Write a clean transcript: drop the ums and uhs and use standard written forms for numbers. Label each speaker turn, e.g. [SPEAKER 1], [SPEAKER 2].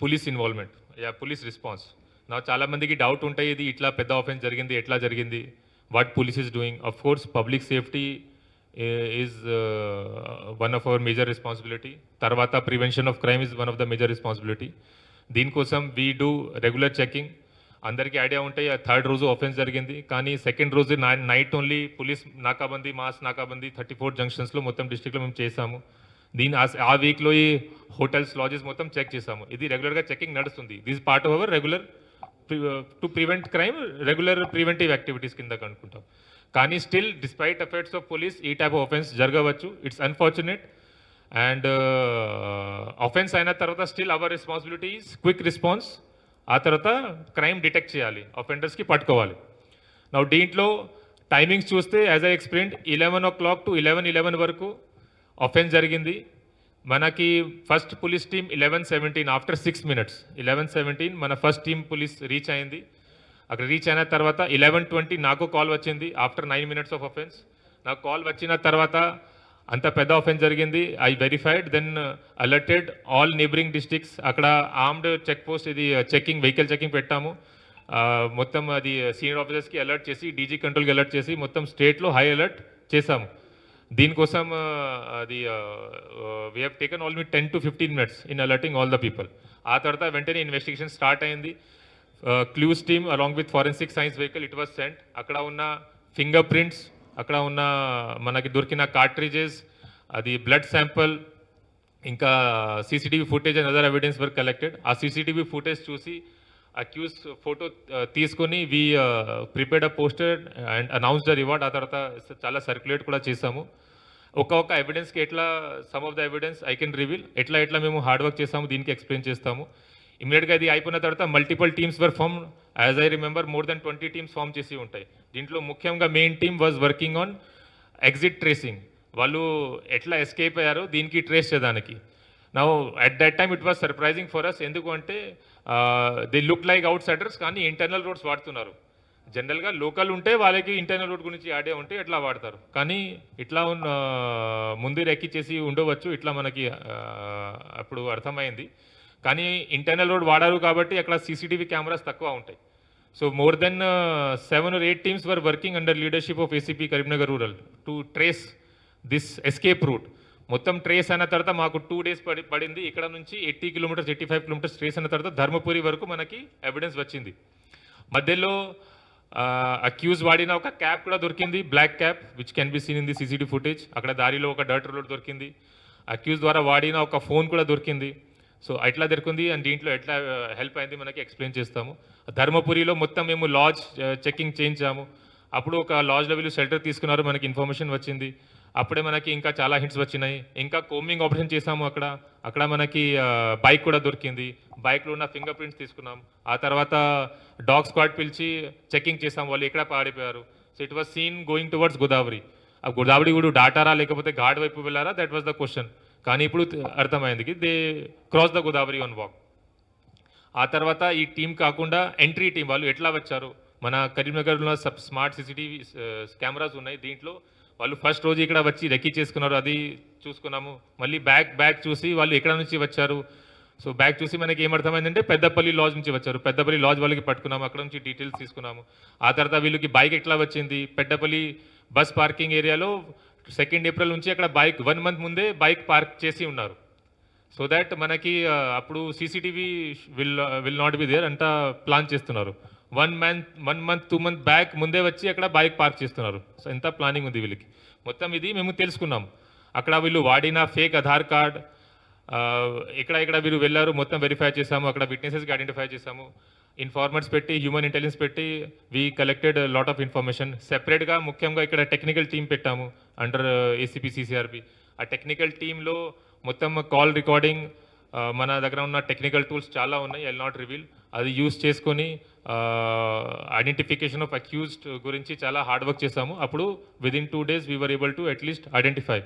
[SPEAKER 1] Police involvement. Police response. చాలా మందికి doubt ఉంటాయి. ఇది ఇట్లా పెద్ద ఆఫెన్స్ జరిగింది. ఎట్లా జరిగింది? What police is doing? Of course public safety is one of our major responsibility. తర్వాత prevention of crime is one of the major responsibility. దీనికోసం వీ డూ రెగ్యులర్ చెకింగ్. అందరికీ ఐడియా ఉంటాయి. థర్డ్ రోజు ఆఫెన్స్ జరిగింది. కానీ సెకండ్ రోజు night only police nakabandi, mass nakabandi 34 జంక్షన్స్‌లో మొత్తం డిస్ట్రిక్ట్‌లో మేము చేసాము. ఆ వీక్లో ఈ హోటల్స్, లాడ్జెస్ మొత్తం చెక్ చేసాము. ఇది రెగ్యులర్గా చెకింగ్ నడుస్తుంది. This part of our regular to prevent crime, regular preventive activities కింద అనుకుంటాం. కానీ still despite efforts of police ఈ టైప్ ఆఫ్ ఆఫెన్స్ జరగవచ్చు. It's unfortunate. అండ్ ఆఫెన్స్ అయిన తర్వాత still our responsibility is quick response. ఆ తర్వాత క్రైమ్ డిటెక్ట్ చేయాలి, అఫెండర్స్కి పట్టుకోవాలి. నా దీంట్లో టైమింగ్స్ చూస్తే as I explained 11 o'clock to 11:11 వరకు ఆఫెన్స్ జరిగింది. మనకి first police team 11:17 after 6 minutes 11:17 మన ఫస్ట్ టీమ్ పోలీస్ రీచ్ అయింది. అక్కడ రీచ్ అయిన తర్వాత 11:20 నాకు కాల్ వచ్చింది ఆఫ్టర్ 9 minutes ఆఫ్ ఆఫెన్స్. నాకు కాల్ వచ్చిన తర్వాత అంత పెద్ద ఆఫెన్స్ జరిగింది. I verified, then alerted all neighbouring districts. అక్కడ ఆర్మ్డ్ చెక్ పోస్ట్, ఇది చెకింగ్, వెహికల్ చెకింగ్ పెట్టాము. మొత్తం అది సీనియర్ ఆఫీసర్స్కి అలర్ట్ చేసి, డీజీ కంట్రోల్కి అలర్ట్ చేసి మొత్తం స్టేట్లో హై అలర్ట్ చేసాము. దీనికోసం అది we have taken all me 10 to 15 minutes in alerting all the people. ఆ తర్వాత వెంటనే ఇన్వెస్టిగేషన్ స్టార్ట్ అయింది. Clues team along with forensic science vehicle it was cent. అక్కడ ఉన్న ఫింగర్ ప్రింట్స్, అక్కడ ఉన్న మనకి దొరికిన కార్ట్రిజెస్, అది బ్లడ్ శాంపుల్, ఇంకా CCTV footage and other evidence were collected. ఆ సీసీటీవీ ఫుటేజ్ చూసి అక్యూజ్ ఫోటో తీసుకొని we prepared a poster and announce the reward. ఆ తర్వాత చాలా సర్క్యులేట్ కూడా చేసాము. ఒక్కొక్క ఎవిడెన్స్కి ఎట్లా, some of the evidence I can reveal, ఎట్లా మేము హార్డ్ వర్క్ చేస్తాము దీనికి ఎక్స్ప్లెయిన్ చేస్తాము. ఇమీడియట్గా ఇది అయిపోయిన తర్వాత multiple teams were form. As I remember more than 20 teams form చేసి ఉంటాయి. దీంట్లో ముఖ్యంగా main team was working on exit tracing. వాళ్ళు ఎట్లా ఎస్కేప్ అయ్యారో దీనికి ట్రేస్ చేయడానికి. Now at that time it was surprising for us. ఎందుకు అంటే they look like outsiders, కానీ ఇంటర్నల్ రోడ్స్ వాడుతున్నారు. జనరల్గా లోకల్ ఉంటే వాళ్ళకి ఇంటర్నల్ రోడ్ గురించి ఐడియా ఉంటే ఎట్లా వాడతారు, కానీ ఇట్లా ముందు రెక్కి చేసి ఉండవచ్చు, ఇట్లా మనకి అప్పుడు అర్థమైంది. కానీ ఇంటర్నల్ రోడ్ వాడారు కాబట్టి అక్కడ సీసీటీవీ కెమెరాస్ తక్కువ ఉంటాయి. So more than 7 or 8 teams were working under leadership of ACP Karimnagar rural to trace this escape route. మొత్తం ట్రేస్ అయిన తర్వాత మాకు 2 days పడింది. ఇక్కడ నుంచి 80 kilometers 85 kilometers ట్రేస్ అయిన తర్వాత ధర్మపురి వరకు మనకి ఎవిడెన్స్ వచ్చింది. మధ్యలో అక్యూజ్ వాడిన ఒక క్యాప్ కూడా దొరికింది, black cap, which can be seen in the CCTV footage. అక్కడ దారిలో ఒక డర్ట్ రోడ్ దొరికింది. అక్యూజ్ ద్వారా వాడిన ఒక ఫోన్ కూడా దొరికింది. సో ఎట్లా దొరికింది అండ్ దీంట్లో ఎట్లా హెల్ప్ అయింది మనకి ఎక్స్ప్లెయిన్ చేస్తాము. ధర్మపురిలో మొత్తం మేము లాడ్జ్ చెకింగ్ చేయించాము. అప్పుడు ఒక లాడ్జ్లో వీళ్ళు షెల్టర్ తీసుకున్నారు, మనకి ఇన్ఫర్మేషన్ వచ్చింది. అప్పుడే మనకి ఇంకా చాలా హింట్స్ వచ్చినాయి. ఇంకా కోమింగ్ ఆపరేషన్ చేసాము. అక్కడ మనకి బైక్ కూడా దొరికింది. బైక్లో ఉన్న ఫింగర్ ప్రింట్స్ తీసుకున్నాం. ఆ తర్వాత డాగ్ స్క్వాడ్ పిలిచి చెకింగ్ చేసాము, వాళ్ళు ఎక్కడ పాడిపోయారు. So it was seen going towards Godavari. ఆ గోదావరి కూడా దాటారా లేకపోతే ఘాట్ వైపు వెళ్ళారా, దట్ వాజ్ ద క్వశ్చన్. కానీ ఇప్పుడు అర్థమైంది they cross the Godavari on walk. ఆ తర్వాత ఈ టీం కాకుండా ఎంట్రీ టీం వాళ్ళు ఎట్లా వచ్చారు, మన కరీంనగర్లో స్మార్ట్ సీసీటీవీ కెమెరాస్ ఉన్నాయి. దీంట్లో వాళ్ళు ఫస్ట్ రోజు ఇక్కడ వచ్చి రెక్కీ చేసుకున్నారు, అది చూసుకున్నాము. మళ్ళీ బ్యాగ్ చూసి వాళ్ళు ఎక్కడ నుంచి వచ్చారు. సో బ్యాగ్ చూసి మనకి ఏమర్థమైందంటే పెద్దపల్లి లాడ్జ్ నుంచి వచ్చారు. పెద్దపల్లి లాడ్జ్ వాళ్ళకి పట్టుకున్నాము, అక్కడ నుంచి డీటెయిల్స్ తీసుకున్నాము. ఆ తర్వాత వీళ్ళకి బైక్ ఎట్లా వచ్చింది, పెద్దపల్లి బస్ పార్కింగ్ ఏరియాలో 2nd April నుంచి అక్కడ బైక్ 1 month ముందే బైక్ పార్క్ చేసి ఉన్నారు. సో దాట్ మనకి అప్పుడు CCTV will not be there అంతా ప్లాన్ చేస్తున్నారు. 1 month 2 month బ్యాక్ ముందే వచ్చి అక్కడ బైక్ పార్క్ చేస్తున్నారు. సో ఎంత ప్లానింగ్ ఉంది వీళ్ళకి, మొత్తం ఇది మేము తెలుసుకున్నాము. అక్కడ వీళ్ళు వాడిన ఫేక్ ఆధార్ కార్డ్, ఇక్కడ వీళ్ళు వెళ్ళారు మొత్తం వెరిఫై చేసాము. అక్కడ విట్నెసెస్కి ఐడెంటిఫై చేసాము. ఇన్ఫార్మర్స్ పెట్టి, హ్యూమన్ ఇంటెలిజెన్స్ పెట్టి we collected lot of information. సెపరేట్గా ముఖ్యంగా ఇక్కడ టెక్నికల్ టీం పెట్టాము అండర్ ఏసీపీ సిసిఆర్పి. ఆ టెక్నికల్ టీంలో మొత్తం కాల్ రికార్డింగ్, మన దగ్గర ఉన్న టెక్నికల్ టూల్స్ చాలా ఉన్నాయి, ఐ విల్ నాట్ రివీల్. అది యూజ్ చేసుకొని ఐడెంటిఫికేషన్ ఆఫ్ అక్యూజ్డ్ గురించి చాలా హార్డ్ వర్క్ చేసాము. అప్పుడు within 2 days we were able to at least identify